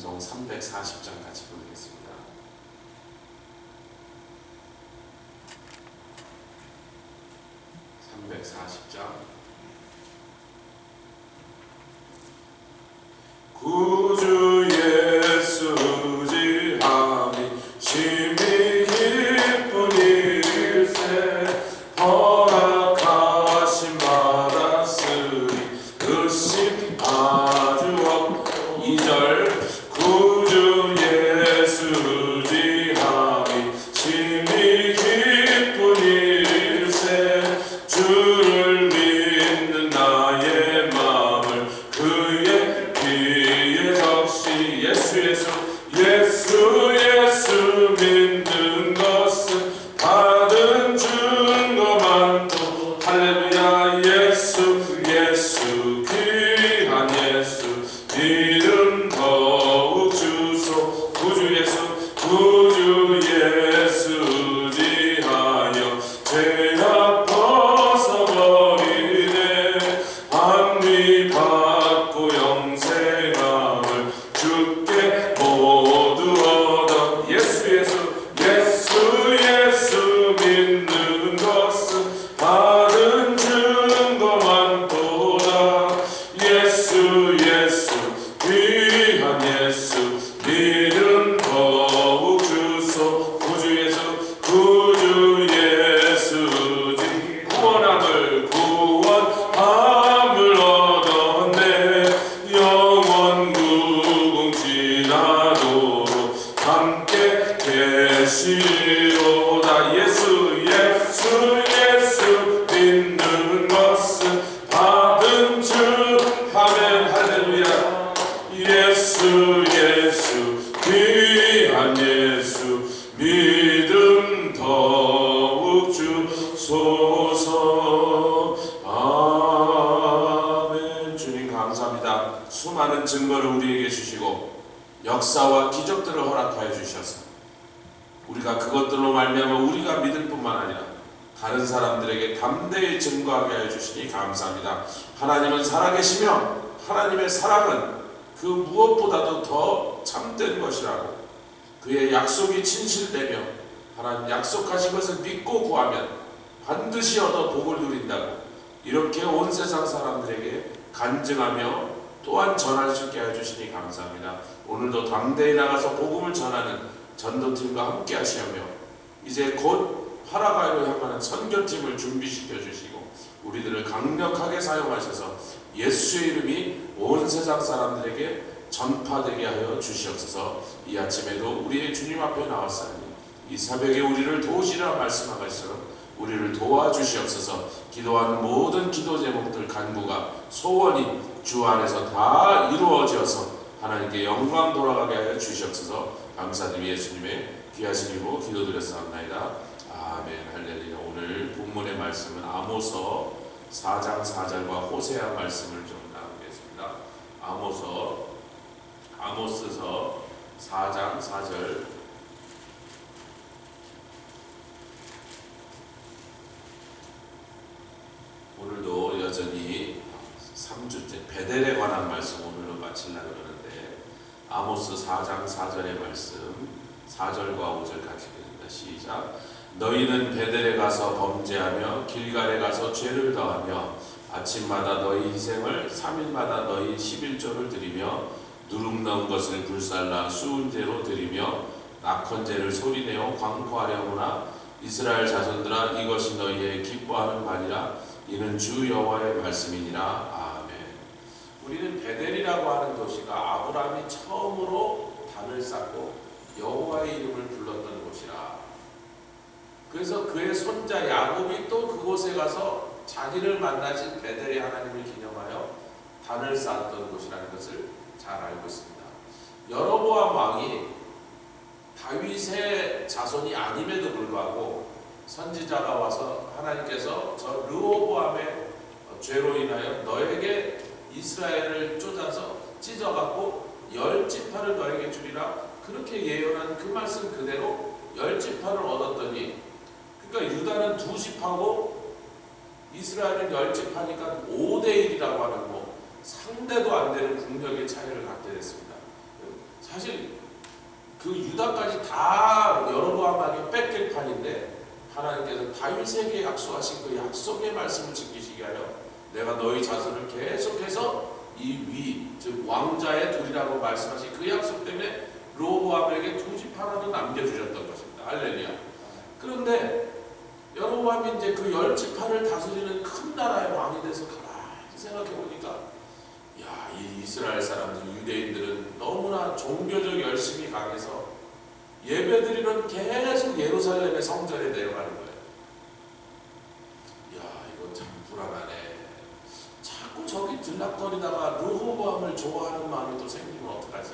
찬송 340장 같이 부르겠습니다. 구주 예수 지함이 심히 기쁜 일세 허락하심 받았으니 의심 아주 없고 2절 구주 예수 지함이 심히 기쁜 일세 주를 믿는 나의 마음을 그의 피에 적시 예수 믿는 것은 받은 증거만도 할렐루야 예수 귀한 예수 믿음 더욱 주소 구주 예수 지하여 죄악 벗어버리네 안위 받고 영생함을 주께 모두 얻어 예수 믿는 것은 받은 증거만도다 예수 귀한 예수 믿음 더욱 주소 구주 예수 구원함을 얻었네 영원 무궁지나도록 함께 계시로다 예수 믿는 것은 받은 아멘 할렐루야 예수 귀한 예수 믿음 더욱 주소서 아멘. 주님 감사합니다. 수많은 증거를 우리에게 주시고 역사와 기적들을 허락하여 주셔서 우리가 그것들로 말미암아 우리가 믿을 뿐만 아니라 다른 사람들에게 담대히 증거하게 하여 주시니 감사합니다. 하나님은 살아계시며 하나님의 사랑은 그 무엇보다도 더 참된 것이라고 그의 약속이 진실되며 하나님 약속하신 것을 믿고 구하면 반드시 얻어 복을 누린다고 이렇게 온 세상 사람들에게 간증하며 또한 전할 수 있게 해주시니 감사합니다. 오늘도 담대히 나가서 복음을 전하는 전도팀과 함께 하시며 이제 곧 파라과이로 향하는 선교팀을 준비시켜 주시고 우리들을 강력하게 사용하셔서 예수의 이름이 온 세상 사람들에게 전파되게 하여 주시옵소서. 이 아침에도 우리의 주님 앞에 나왔사니 이 새벽에 우리를 도우시라 말씀한 것처럼 우리를 도와주시옵소서. 기도하는 모든 기도 제목들 간구가 소원이 주 안에서 다 이루어져서 하나님께 영광 돌아가게 하여 주시옵소서. 감사드리며 예수님의 귀하신 이름으로 기도드렸사옵나이다. 아멘 할렐루야. 오늘 본문의 말씀은 아모서 4장 4절과 호세아 말씀을 좀 나누겠습니다. 아모스서 4장 4절 오늘도 여전히 3주째 베델에 관한 말씀 오늘로 마치려고 그러는데 아모스 4장 4절의 말씀 4절과 5절 같이 읽습니다. 시작. 너희는 베델에 가서 범죄하며 길갈에 가서 죄를 더하며 아침마다 너희 희생을 3일마다 너희 11조를 드리며 누룩 넣은 것을 불살라 수은제로 드리며 낙헌제를 소리내어 광포하려구나. 이스라엘 자손들아 이것이 너희의 기뻐하는 말이라. 이는 주 여호와의 말씀이니라. 아멘. 우리는 베델이라고 하는 도시가 아브라함이 처음으로 단을 쌓고 여호와의 이름을 불렀던 곳이라. 그래서 그의 손자 야곱이 또 그곳에 가서 자기를 만나신 베델의 하나님을 기념하여 단을 쌓았던 곳이라는 것을 잘 알고 있습니다. 여로보암 왕이 다윗의 자손이 아님에도 불구하고 선지자가 와서 하나님께서 저 르호보암의 죄로 인하여 너에게 이스라엘을 쫓아서 찢어갖고 10지파를 너에게 주리라 그렇게 예언한 그 말씀 그대로 10지파를 얻었더니 그러니까 유다는 2지파고 이스라엘은 10지파니까 5대1이라고 하는 상대도 안 되는 국력의 차이를 갖게 됐습니다. 사실 그 유다까지 다 여로보암에게 뺏길 판인데 하나님께서 다윗에게 약속하신 그 약속의 말씀을 지키시게 하여 내가 너희 자손을 계속해서 이 위, 즉 왕자의 둘이라고 말씀하신 그 약속 때문에 로보암에게 두 집 하나도 남겨주셨던 것입니다. 할렐루야. 그런데 여로보암이 이제 그 10지파를 다스리는 큰 나라의 왕이 돼서 가만히 생각해 보니까 야, 이 이스라엘 사람들, 유대인들은 너무나 종교적 열심이 강해서 예배드리는 계속 예루살렘의 성전에 내려가는 거예요. 야, 이거 참 불안하네. 자꾸 저기 들락거리다가 르호보암을 좋아하는 마음이 또 생기면 어떡하지?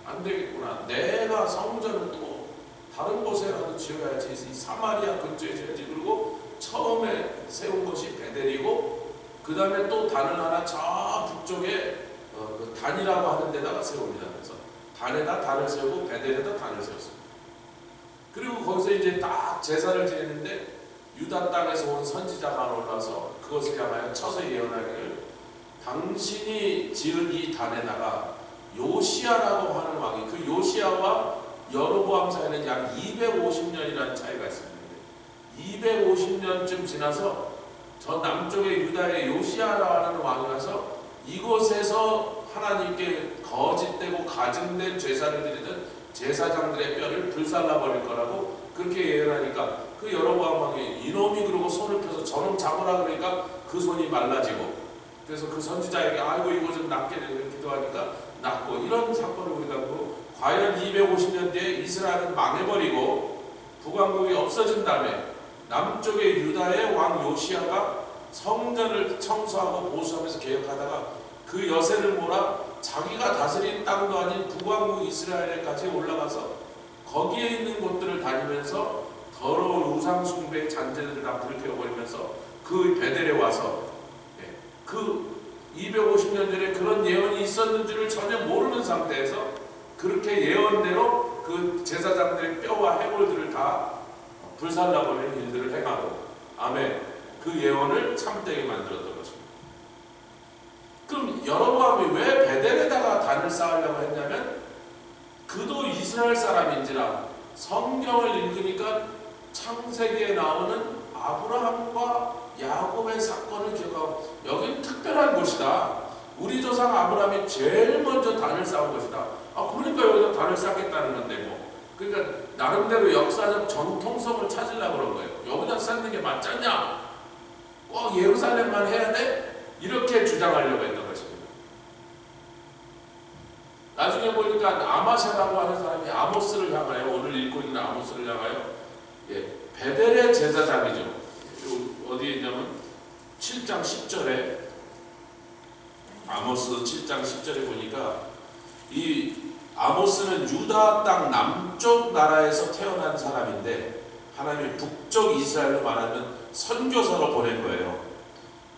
안 되겠구나. 내가 성전을 또 다른 곳에라도 지어야지. 이 사마리아 근처에 지어야지. 그리고 처음에 세운 것이 베델이고 그 다음에 또 단을 하나 저 북쪽에 그 단이라고 하는 데다가 세웁니다. 그래서 단에다 단을 세우고 베델에다 단을 세웠습니다. 그리고 거기서 이제 딱 제사를 지냈는데 유다 땅에서 온 선지자가 올라서 그것을 향하여 쳐서 예언하기를 당신이 지은 이 단에다가 요시야라고 하는 왕이, 그 요시야와 여로보암 사이에는 약 250년이라는 차이가 있습니다. 250년쯤 지나서 저 남쪽의 유다의 요시야라고 하는 왕이 와서 이곳에서 하나님께 거짓되고 가증된 제사를 드리던 제사장들의 뼈를 불살라 버릴 거라고 그렇게 예언하니까 그 여로보암 왕이 이놈이 그러고 손을 펴서 저놈 잡으라 그러니까 그 손이 말라지고 그래서 그 선지자에게 아이고 이거 좀 낫게 되는 기도하니까 낫고 이런 사건을 우리가 보고 과연 250년 뒤에 이스라엘은 망해버리고 북왕국이 없어진 다음에 남쪽의 유다의 왕 요시야가 성전을 청소하고 보수하면서 개혁하다가 그 여세를 몰아 자기가 다스린 땅도 아닌 북왕국 이스라엘에까지 올라가서 거기에 있는 곳들을 다니면서 더러운 우상숭배의 잔재들을 다 불태워버리면서 그 베델에 와서 그 250년 전에 그런 예언이 있었는 줄을 전혀 모르는 상태에서 그렇게 예언대로 그 제사장들의 뼈와 해골들을 다 불살라버리는 일들을 행하고 아멘, 그 예언을 참되게 만들었던 것입니다. 그럼 여로보암이 왜 베델에다가 단을 쌓으려고 했냐면 그도 이스라엘 사람인지라 성경을 읽으니까 창세기에 나오는 아브라함과 야곱의 사건을 기억하고 여기는 특별한 곳이다. 우리 조상 아브라함이 제일 먼저 단을 쌓은 것이다. 그러니까 여기서 단을 쌓겠다는 건데 뭐. 그러니까 나름대로 역사적 정통성을 찾으려고 그런 거예요. 여기다 쌓는 게 맞지 않냐? 꼭 예루살렘만 해야 돼? 이렇게 주장하려고 했던 것입니다. 나중에 보니까 아마샤라고 하는 사람이 아모스를 향하여, 오늘 읽고 있는 아모스를 향하여 베델의 제사장이죠. 어디에 있냐면 7장 10절에 아모스 7장 10절에 보니까 이 아모스는 유다 땅 남쪽 나라에서 태어난 사람인데 하나님이 북쪽 이스라엘로 말하면 선교사로 보낸 거예요.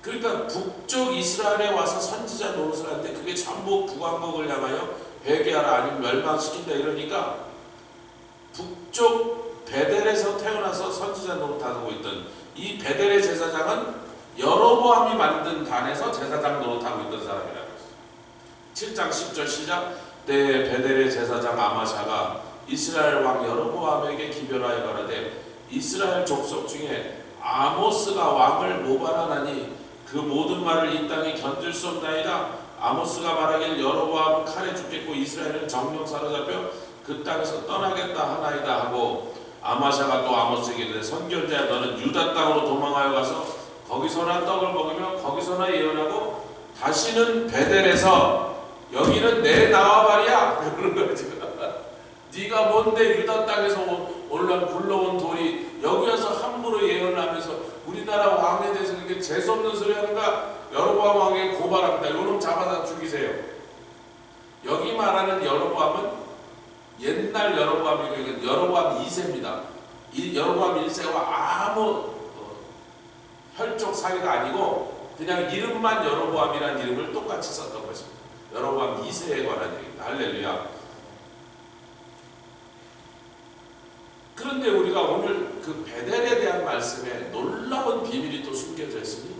그러니까 북쪽 이스라엘에 와서 선지자 노릇을 할 때 그게 전부 북왕국을 향하여 회개하라 아니면 멸망시킨다 이러니까 북쪽 베델에서 태어나서 선지자 노릇하고 있던 이 베델의 제사장은 여로보암이 만든 단에서 제사장 노릇하고 있던 사람이라고 했어요. 7장 10절 시작. 때 베델의 제사장 아마샤가 이스라엘 왕 여로보암에게 기별하여 가라되 이스라엘 족속 중에 아모스가 왕을 모발하나니 그 모든 말을 이 땅에 견딜 수 없나이다. 아모스가 말하길 여로보암은 칼에 죽겠고 이스라엘은 정령 사로잡혀 그 땅에서 떠나겠다 하나이다 하고 아마샤가 또 아모스에게 이르되 선견자야 너는 유다 땅으로 도망하여 가서 거기서나 떡을 먹으며 거기서나 예언하고 다시는 베델에서 여기는 내 나와바리야 그러는 거야 지금. 네가 뭔데 유다 땅에서 굴러온 돌이 여기 와서 함부로 예언을 하면서 우리나라 왕에 대해서 이렇게 재수없는 소리 하는가. 여로보암 왕에게 고발합니다. 요놈 잡아다 죽이세요. 여기 말하는 여로보암은 옛날 여로보암이고 여로보암 2세입니다. 이 여로보암 1세와 아무 혈족 사이가 아니고 그냥 이름만 여로보암이라는 이름을 똑같이 썼던 것입니다. 여로보암 2세에 관한 얘기입니다. 할렐루야. 그런데 우리가 오늘 그 베델에 대한 말씀에 놀라운 비밀이 또 숨겨져 있으니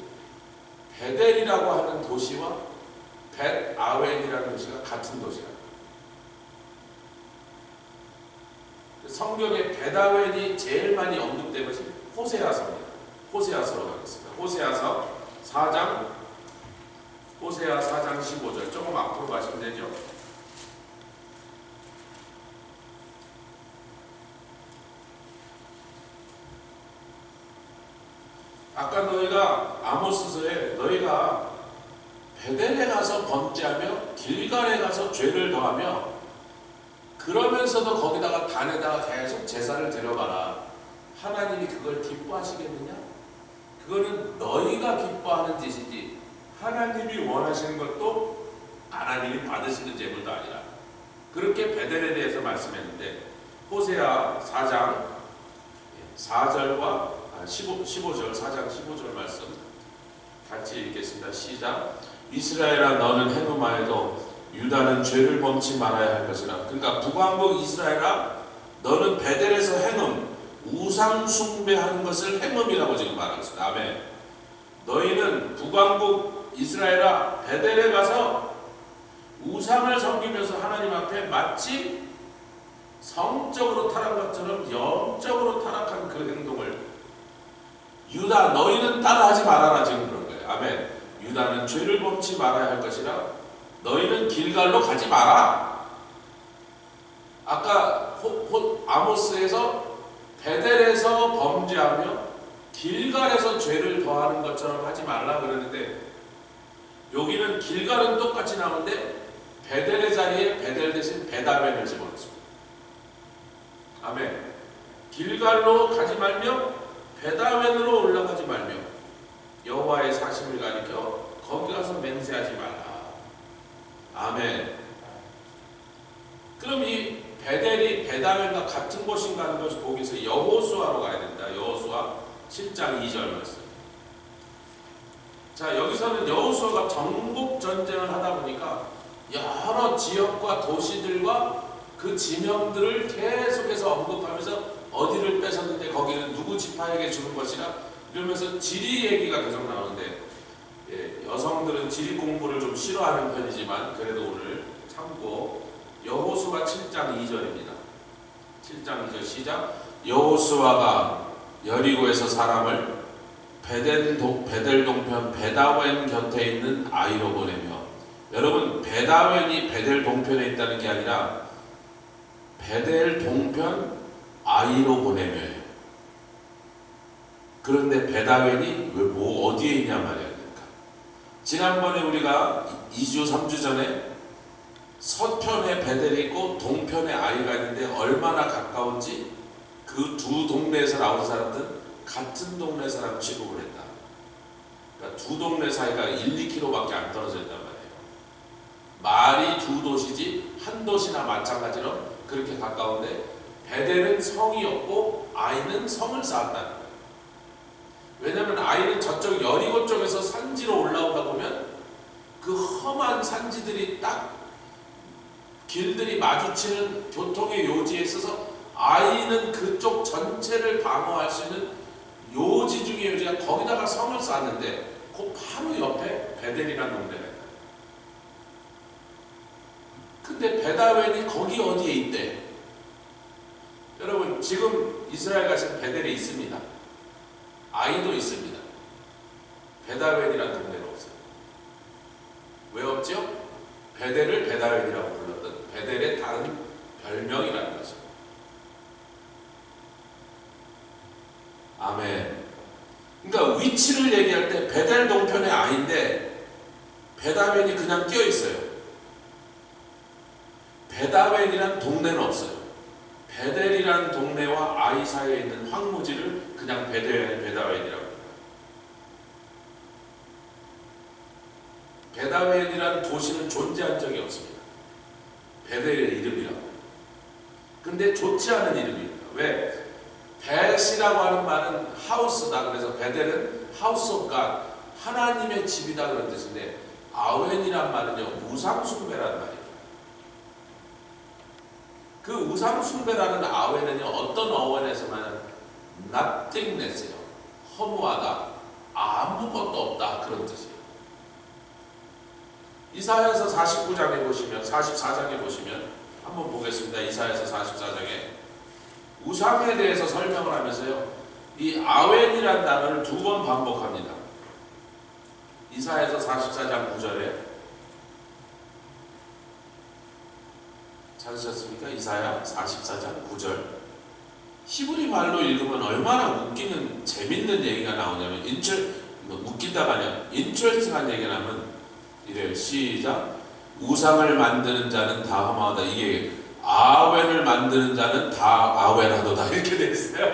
베델이라고 하는 도시와 벳 아웬이라는 도시가 같은 도시야. 성경에 베다웬이 제일 많이 언급된 것이 호세아서입니다. 호세아서로 가겠습니다. 호세아 4장 15절. 조금 앞으로 가시면 되죠. 아까 너희가 아모스서에 너희가 베델에 가서 범죄하며 길갈에 가서 죄를 더하며 그러면서도 거기다가 단에다가 계속 제사를 드려봐라. 하나님이 그걸 기뻐하시겠느냐? 그거는 너희가 기뻐하는 짓이지 하나님이 원하시는 것도 하나님이 받으시는 제물도 아니라. 그렇게 베델에 대해서 말씀했는데 호세아 4장 4절과 15절 4장 15절 말씀 같이 읽겠습니다. 시작. 이스라엘아 너는 해노마에도 유다는 죄를 범치 말아야 할 것이라. 그러니까 북왕국 이스라엘아 너는 베델에서 행음 우상 숭배하는 것을 행음이라고 지금 말하고 있습니다. 아멘. 너희는 북왕국 이스라엘아 베델에 가서 우상을 섬기면서 하나님 앞에 마치 성적으로 타락한 것처럼 영적으로 타락한 그 행동을 유다 너희는 따라하지 말아라 지금 그런 거예요. 아멘. 유다는 죄를 범치 말아야 할 것이라 너희는 길갈로 가지 마라. 아까 아모스에서 베델에서 범죄하며 길갈에서 죄를 더하는 것처럼 하지 말라 그러는데 여기는 길갈은 똑같이 나오는데 베델의 자리에 베델 대신 베다웬을 집어넣습니다. 아멘. 길갈로 가지 말며 베다웬으로 올라가지 말며 여호와의 사심을 가리켜 거기 가서 맹세하지 말라. 아멘. 그럼 이 베델이 베다웬과 같은 곳인가 하는 것을 보기 위해서 여호수아로 가야 된다. 여호수아 7장 2절 말씀. 자, 여기서는 여호수아가 정복 전쟁을 하다 보니까 여러 지역과 도시들과 그 진영들을 계속해서 언급하면서 어디를 뺏었는데 거기는 누구 지파에게 주는 것이라 이러면서 지리 얘기가 계속 나오는데 여성들은 지리 공부를 좀 싫어하는 편이지만 그래도 오늘 참고 여호수아 7장 2절입니다. 7장 2절 시작. 여호수아가 여리고에서 사람을 베델 동편 베다웬 곁에 있는 아이로 보내며 여러분 베다웬이 베델 동편에 있다는 게 아니라 베델 동편 아이로 보내며요. 그런데 베다웬이 어디에 있냐 말이야. 지난번에 우리가 2주 3주 전에 서편에 베델이 있고 동편에 아이가 있는데 얼마나 가까운지 그 두 동네에서 나온 사람들은 같은 동네 사람 취급을 했다. 그러니까 두 동네 사이가 1, 2km밖에 안 떨어져 있단 말이에요. 말이 두 도시지 한 도시나 마찬가지로 그렇게 가까운데 베델은 성이 없고 아이는 성을 쌓았다는 거예요. 왜냐하면 아이는 저쪽 여리고 쪽에서 산지로 올라오다 보면 그 험한 산지들이 딱 길들이 마주치는 교통의 요지에 있어서 아이는 그쪽 전체를 방어할 수 있는 요지 중에 요지가 거기다가 성을 쌓았는데 그 바로 옆에 베델이라는 동네가 있다. 근데 베다웬이 거기 어디에 있대? 여러분 지금 이스라엘 가신 베델에 있습니다. 아이도 있습니다. 베다웬이라는 동네가 없어요. 왜 없죠? 베델을 베다웬이라고 불렀던 베델의 다른 별명이라는 거죠. 아멘. 그러니까 위치를 얘기할 때 베델 동편의 아이인데 베다웬이 그냥 끼어 있어요. 베다웬이란 동네는 없어요. 베델이라는 동네와 아이 사이에 있는 황무지를 그냥 베다웬이라고 합니다. 베다웬이라는 도시는 존재한 적이 없습니다. 베델의 이름이라고. 근데 좋지 않은 이름입니다. 왜? 벳이라고 하는 말은 하우스다. 그래서 베델은 하우스 오브 갓, 하나님의 집이다 그런 뜻인데 아웬이란 말은요 우상숭배라는 말이에요. 그 우상숭배라는 아웬은요 어떤 어원에서만 nothingness예요. 허무하다, 아무것도 없다 그런 뜻이에요. 이사야서 49장에 보시면 44장에 보시면 한번 보겠습니다. 이사야서 44장에 우상에 대해서 설명을 하면서요, 이 아웬이라는 단어를 2번 반복합니다. 이사야서 44장 9절에 찾으셨습니까? 이사야 44장 9절. 히브리 말로 읽으면 얼마나 웃기는 재밌는 얘기가 나오냐면 웃기다가 아니라 인트레스팅한 얘기를 하면 이래요. 시작. 우상을 만드는 자는 다 험하다. 이게 아웬을 만드는 자는 다 아웬하도다. 이렇게 돼 있어요.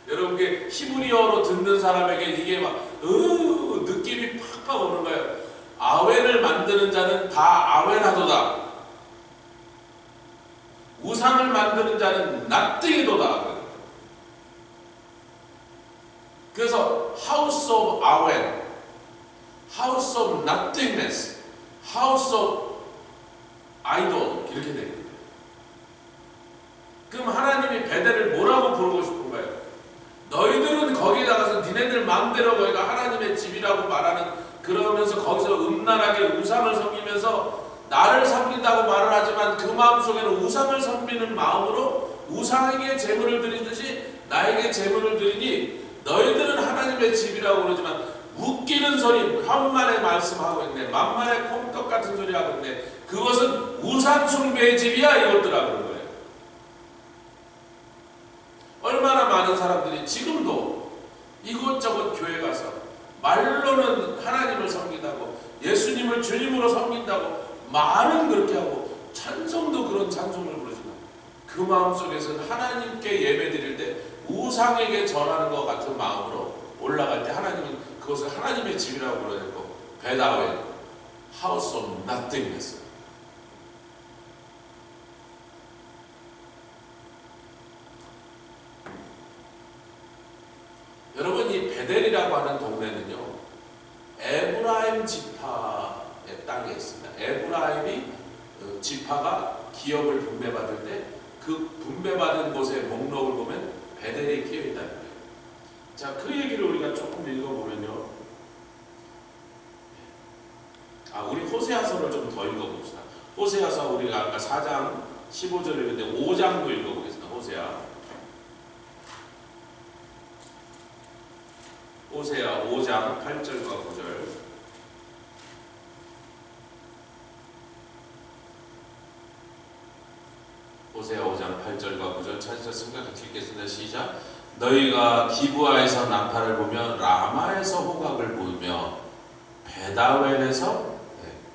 여러분, 이게 히브리어로 듣는 사람에게 이게 막 느낌이 팍팍 오는 거예요. 아웬을 만드는 자는 다 아웬하도다. 우상을 만드는 자는 납득이도다. 그래서 House of Awen, House of Nothingness, House of Idol 이렇게 됩니다. 그럼 하나님이 베델을 뭐라고 부르고 싶은 거예요? 너희들은 거기에 나가서 니네들 마음대로 거기가 하나님의 집이라고 말하는, 그러면서 거기서 음란하게 우상을 섬기면서 나를 섬긴다고 말을 하지만 그 마음속에는 우상을 섬기는 마음으로 우상에게 제물을 드리듯이 나에게 제물을 드리니 너희들은 하나님의 집이라고 그러지만 웃기는 소리, 현만의 말씀하고 있네, 만만의 콩떡 같은 소리 하고 있네, 그것은 우상 숭배의 집이야 이것들아 그런 거예요. 얼마나 많은 사람들이 지금도 이곳저곳 교회 가서 말로는 하나님을 섬긴다고, 예수님을 주님으로 섬긴다고 말은 그렇게 하고 찬송도 그런 찬송을 부르지만 그 마음속에서는 하나님께 예배 드릴 때 우상에게 절하는 것 같은 마음으로 올라갈 때 하나님은 그것을 하나님의 집이라고 부르고, 베다웬, House of Nothingness. 여러분, 이 베델이라고 하는 동네는요, 에브라임 지파의 땅에 있습니다. 에브라임이 지파가 기업을 분배받을 때 그 분배받은 곳의 목록을 보면 베델이 끼어 있다는 거예요. 자, 그 얘기를 우리가 조금 읽어보면요, 우리 호세아서를 좀 더 읽어봅시다. 호세아서 우리가 아까 4장 15절을 읽는데 5장도 읽어보겠습니다. 호세아 5장 8절과 9절. 호세아 5장 8절과 9절 찾으셨습니까? 같이 읽겠습니다. 시작. 너희가 기브아에서 나팔을 보며 라마에서 호각을 보며 베다웬에서,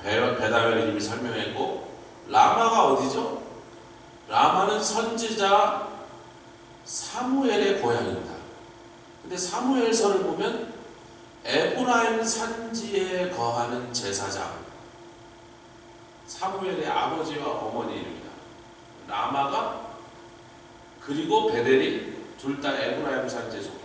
베다웬을 이미 설명했고, 라마가 어디죠? 라마는 선지자 사무엘의 고향입니다. 근데 사무엘서를 보면 에브라임 산지에 거하는 제사장, 사무엘의 아버지와 어머니 이름이다. 라마가, 그리고 베델이 둘 다 에브라임 산지에 속했다.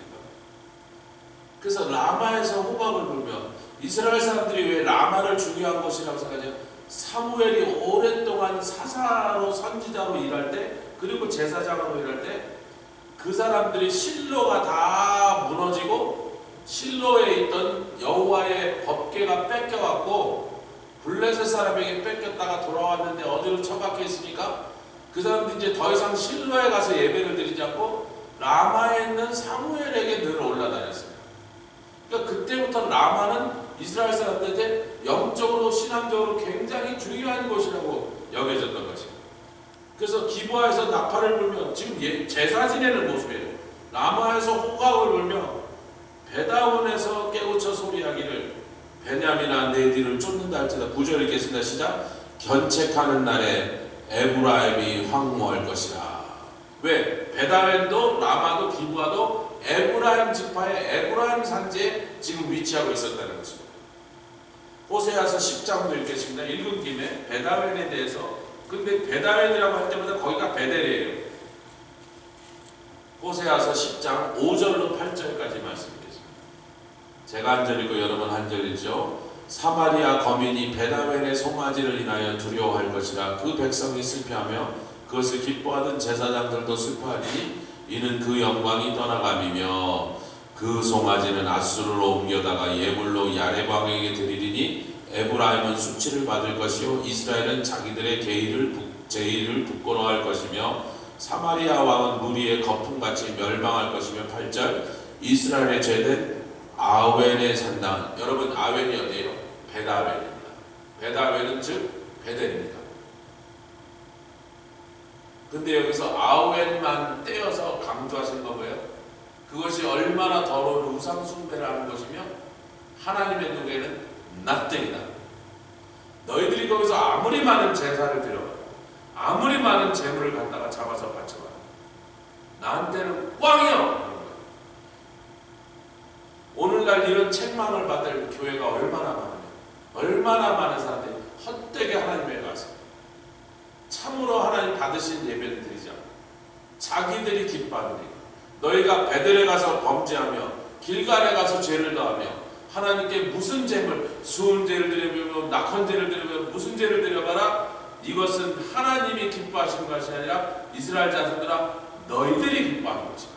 그래서 라마에서 호각을 불며, 이스라엘 사람들이 왜 라마를 중요한 곳이라고 생각하죠? 사무엘이 오랫동안 사사로 선지자로 일할 때, 그리고 제사장으로 일할 때 그 사람들이 실로가 다 무너지고 실로에 있던 여호와의 법궤가 뺏겨갖고 블레셋 사람에게 뺏겼다가 돌아왔는데 어디로 처박혀 있으니까 그 사람들이 이제 더 이상 실로에 가서 예배를 드리지 않고 라마에 있는 사무엘에게 늘 올라다녔어요. 그러니까 그때부터 라마는 이스라엘 사람들한테 영적으로 신앙적으로 굉장히 중요한 곳이라고 여겨졌던 것이에요. 그래서 기브아에서 나팔을 불며, 지금 제사 지내는 모습이에요. 라마에서 호각을 불며 베다원에서 깨우쳐 소리하기를 베냐민아 내 뒤를 쫓는다 할지다. 9절 읽겠습니다. 시작. 견책하는 날에 에브라임이 황무할 것이라. 왜? 베다웬도 라마도 기브아도 에브라임 지파의 에브라임 산지에 지금 위치하고 있었다는 것입니다. 호세아서 10장도 읽겠습니다. 읽은 김에 베다웬에 대해서, 근데 베다웬이라고 할 때마다 거기가 베델이에요. 호세아서 10장 5절로 8절까지 말씀드리겠습니다. 제가 한 절이고 여러분 한 절이죠. 사마리아 거민이 베다웬의 송아지를 인하여 두려워할 것이라. 그 백성이 슬퍼하며 그것을 기뻐하던 제사장들도 슬퍼하리니 이는 그 영광이 떠나감이며 그 송아지는 아수르로 옮겨다가 예물로 야레방에게 드리리니 되리니 에브라임은 수치를 받을 것이요 이스라엘은 자기들의 제의를 부끄러워할 것이며 사마리아 왕은 무리의 거품같이 멸망할 것이며 8절 이스라엘의 죄된 아웬에 산다. 여러분 아웬이 어디예요? 베다웬입니다. 베다웬은 즉 베델입니다. 근데 여기서 아웬만 떼어서 강조하신 거 뭐예요? 그것이 얼마나 더러운 우상 숭배를 하는 것이며 하나님의 눈에는 낫땡이다. 너희들이 거기서 아무리 많은 제사를 드려봐, 아무리 많은 재물을 갖다가 잡아서 바쳐봐, 나한테는 꽝이요. 오늘날 이런 책망을 받을 교회가 얼마나 많으냐, 얼마나 많은 사람들이 헛되게 하나님에 가서 참으로 하나님 받으신 예배를 드리지 않고 자기들이 기뻐하는 일, 너희가 베델에 가서 범죄하며 길갈에 가서 죄를 더하며 하나님께 무슨 죄물, 수은제를 드리며 낙헌제를 드리며 무슨 죄를 드려봐라. 이것은 하나님이 기뻐하시는 것이 아니라 이스라엘 자손들아 너희들이 기뻐하는 것이다.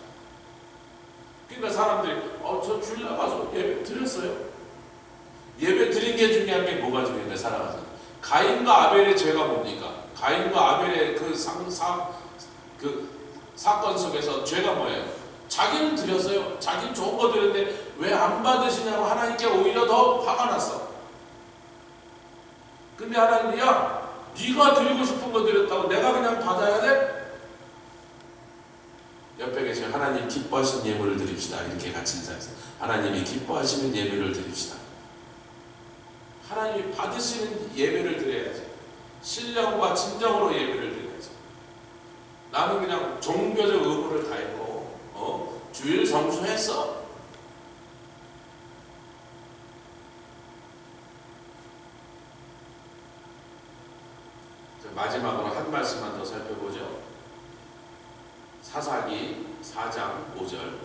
그러니까 사람들이 저 주일 나가서 예배 드렸어요. 예배 드린 게 중요한 게 뭐가 중요한데 살아가서 가인과 아벨의 죄가 뭡니까? 가인과 아벨의 그 사건 속에서 죄가 뭐예요? 자기는 드렸어요. 자기는 좋은 거 드렸는데 왜 안 받으시냐고 하나님께 오히려 더 화가 났어. 근데 하나님이 야 네가 드리고 싶은 거 드렸다고 내가 그냥 받아야 돼? 옆에 계신 하나님 기뻐하시는 예물을 드립시다. 이렇게 같이 인사해서 하나님이 기뻐하시는 예배를 드립시다. 하나님이 받으시는 예배를 드려야지. 신령과 진정으로 예배를 드려야지. 나는 그냥 종교적 의무를 다했고 주일 성수했어. 마지막으로 한 말씀만 더 살펴보죠. 사사기 4장 5절.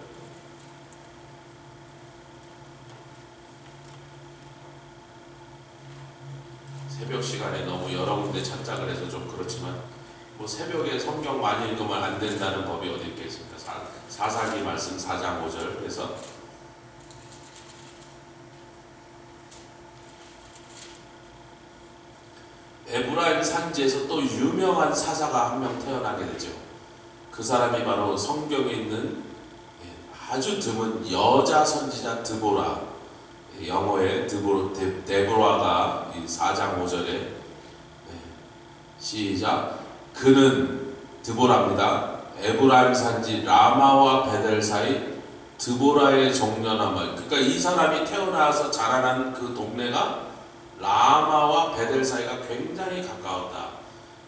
새벽 시간에 너무 여러 군데 찬짝을 해서 좀 그렇지만 뭐 새벽에 성경 많이 읽으면 안 된다는 법이 어디 있겠습니까? 사사기 말씀 4장 5절. 그래서 에브라임 산지에서 또 유명한 사사가 한 명 태어나게 되죠. 그 사람이 바로 성경에 있는 아주 드문 여자 선지자 드보라. 영어의 데보라가 4장 5절에 시작. 그는 드보라입니다. 에브라임 산지 라마와 베델 사이 드보라의 종려나무. 그러니까 이 사람이 태어나서 자라난 그 동네가 라마와 베델 사이가 굉장히 가까웠다.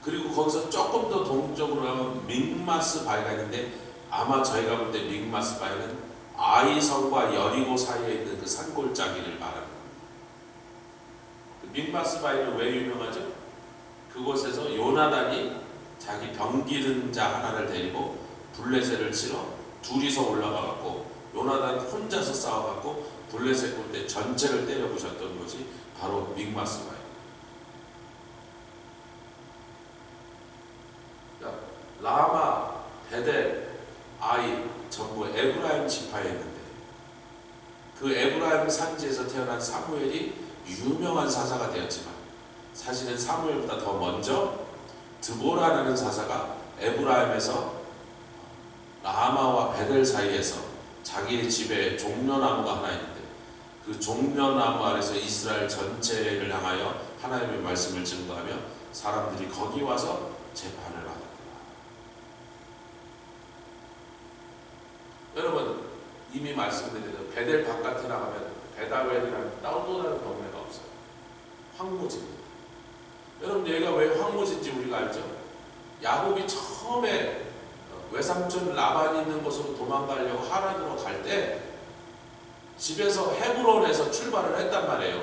그리고 거기서 조금 더 동쪽으로 가면 믹마스 바위가 있는데 아마 저희가 볼 때 믹마스 바위는 아이성과 여리고 사이에 있는 그 산골짜기를 말하는 겁니다. 믹마스 바위는 왜 유명하죠? 그곳에서 요나단이 자기 병기른 자 하나를 데리고 블레셋을 치러 둘이서 올라가갖고 요나단 혼자서 싸워갖고 블레셋 군대 전체를 때려 부셨던 것이 바로 믹마스 바위. 그러니까 라마, 베델, 아이 전부 에브라임 지파에 있는데 그 에브라임 산지에서 태어난 사무엘이 유명한 사사가 되었지만 사실은 사무엘보다 더 먼저 드보라라는 사사가 에브라임에서 라마와 베델 사이에서 자기의 집에 종려나무가 하나 있는데 그 종려나무 아래서 이스라엘 전체를 향하여 하나님의 말씀을 증거하며 사람들이 거기 와서 재판을 받았다. 여러분 이미 말씀드린 대로 베델 바깥에 나가면 베다웬이라는 또 다른 동네가 없어요. 황무지입니다. 여러분 여기가 왜 황무지인지 우리가 알죠? 야곱이 처음에 외삼촌 라반이 있는 곳으로 도망가려고 하란으로 갈 때 집에서 헤브론에서 출발을 했단 말이에요.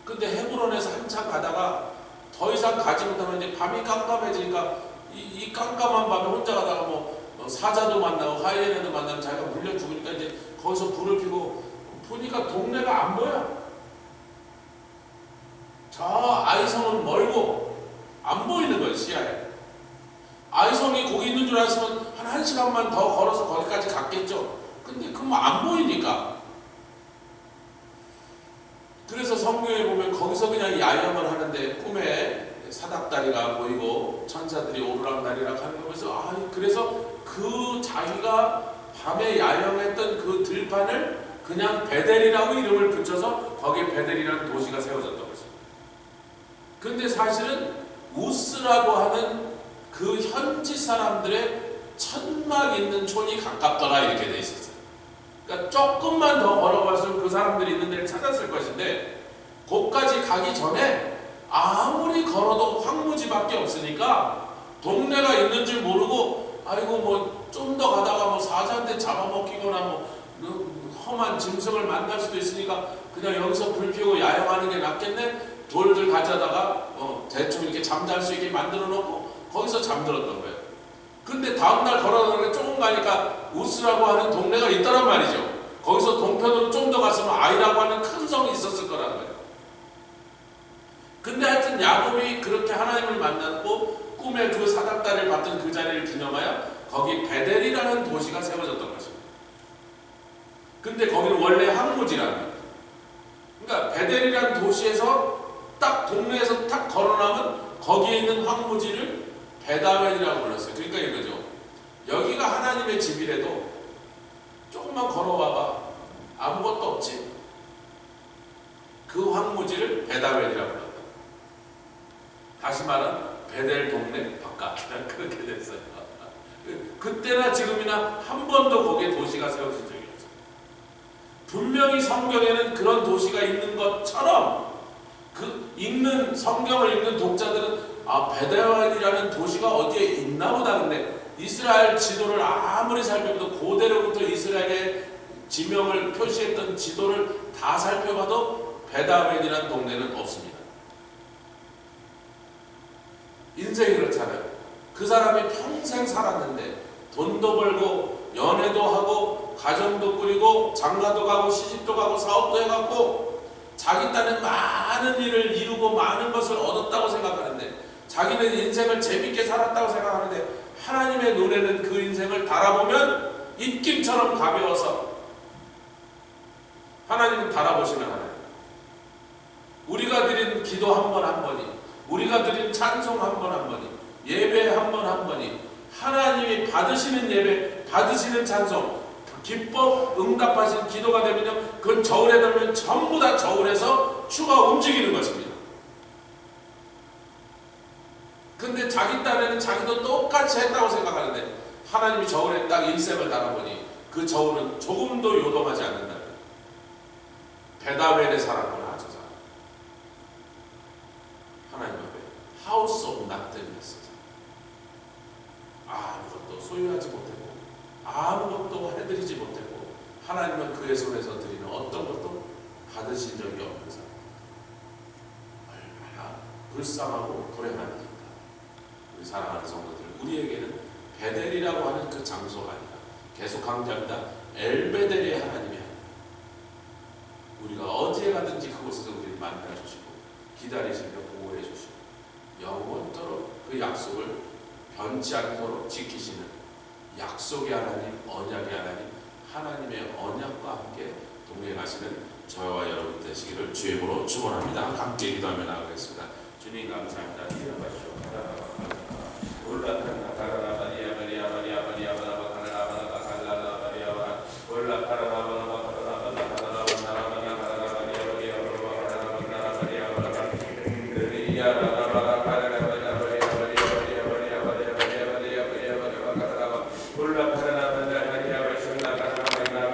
근데 헤브론에서 한참 가다가 더 이상 가지 못하면 이제 밤이 깜깜해지니까 이 깜깜한 밤에 혼자 가다가 뭐 사자도 만나고 하이에나도 만나면 자기가 물려 죽으니까 이제 거기서 불을 켜고 보니까 동네가 안 보여. 저 아이성은 멀고 안 보이는 거예요. 시야에. 아이성이 거기 있는 줄 알았으면 한 1시간만 더 걸어서 거기까지 갔겠죠. 근데 그거 안 보이니까. 그래서 성경에 보면 야영을 하는데 꿈에 사닥다리가 보이고 천사들이 오르락내리락 하는 거 보면서 그래서 그 자기가 밤에 야영했던 그 들판을 그냥 베델이라고 이름을 붙여서 거기에 베델이라는 도시가 세워졌던 거죠. 근데 사실은 우스라고 하는 그 현지 사람들의 천막 있는 촌이 가깝더라 이렇게 돼 있었어요. 그러니까 조금만 더 걸어갔으면 그 사람들이 있는 데를 찾았을 것인데 거기까지 가기 전에 아무리 걸어도 황무지밖에 없으니까 동네가 있는 줄 모르고 아이고 뭐 좀 더 가다가 뭐 사자한테 잡아먹히거나 뭐 험한 짐승을 만날 수도 있으니까 그냥 여기서 불 피우고 야영하는 게 낫겠네. 돌들 가져다가 대충 이렇게 잠잘 수 있게 만들어 놓고 거기서 잠들었던 거예요. 근데 다음날 걸어가는데 조금 가니까 우스라고 하는 동네가 있더란 말이죠. 거기서 동편으로 좀 더 갔으면 아이라고 하는 큰 성이 있었을 거라는 거예요. 근데 하여튼 야곱이 그렇게 하나님을 만났고 꿈에 그 사닥다리를 봤던 그 자리를 기념하여 거기 베델이라는 도시가 세워졌던 것입니다. 근데 거기는 원래 항무지라는 거예요. 그러니까 베델이라는 도시에서 딱 동네에서 딱 걸어나면 거기에 있는 황무지를 베다웬이라고 불렀어요. 그러니까 이거죠. 여기가 하나님의 집이라도 조금만 걸어와봐. 아무것도 없지. 그 황무지를 베다웬이라고 불렀다. 다시 말하면 베델 동네 바깥 그렇게 됐어요. 그때나 지금이나 한 번도 거기에 도시가 세워진 적이 없어요. 분명히 성경에는 그런 도시가 있는 것처럼 그 읽는 성경을 읽는 독자들은 베델이라는 도시가 어디에 있나 보다. 근데 이스라엘 지도를 아무리 살펴봐도 고대로부터 이스라엘의 지명을 표시했던 지도를 다 살펴봐도 베다웬이라는 동네는 없습니다. 인생이 그렇잖아요. 그 사람이 평생 살았는데 돈도 벌고 연애도 하고 가정도 꾸리고 장가도 가고 시집도 가고 사업도 해갖고 자기 딴엔 많은 일을 이루고 많은 것을 얻었다고 생각하는데 자기는 인생을 재밌게 살았다고 생각하는데 하나님의 눈에는 그 인생을 달아보면 입김처럼 가벼워서 하나님은 달아보시는 하나님. 우리가 드린 기도 한 번 한 번이, 우리가 드린 찬송 한 번 한 번이, 예배 한 번 한 번이 하나님이 받으시는 예배, 받으시는 찬송, 기뻐 응답하신 기도가 되면요, 그건 저울에 들면 전부 다 저울에서 추가 움직이는 것입니다. 근데 자기 딴에는 자기도 똑같이 했다고 생각하는데 하나님이 저울에 딱 일셈을 달아보니 그 저울은 조금도 요동하지 않는다. 베다웬의 사람은 아주 잘 하나님 앞에 하우스 오브 낫들이었어요. 아무것도 소유하지 못했고 아무것도 해드리지 못했고 하나님은 그의 손에서 드리는 어떤 것도 받으신 적이 없는 사람. 얼마나 불쌍하고 불행한 일인가. 우리 사랑하는 성도들, 우리에게는 베델이라고 하는 그 장소가 아니라 계속 강조합니다. 엘베델의 하나님이 아니라 우리가 어디에 가든지 그곳에서 우리를 만나주시고 기다리시며 보호해 주시고 영원토록 그 약속을 변치 않도록 지키시는 약속의 하나님, 언약의 하나님, 하나님의 언약과 함께 동행하시는 저와 여러분 되시기를 주의 이름으로 축원합니다. 함께 기도하며 나아가겠습니다. 주님 감사합니다. 기도하시오. 올라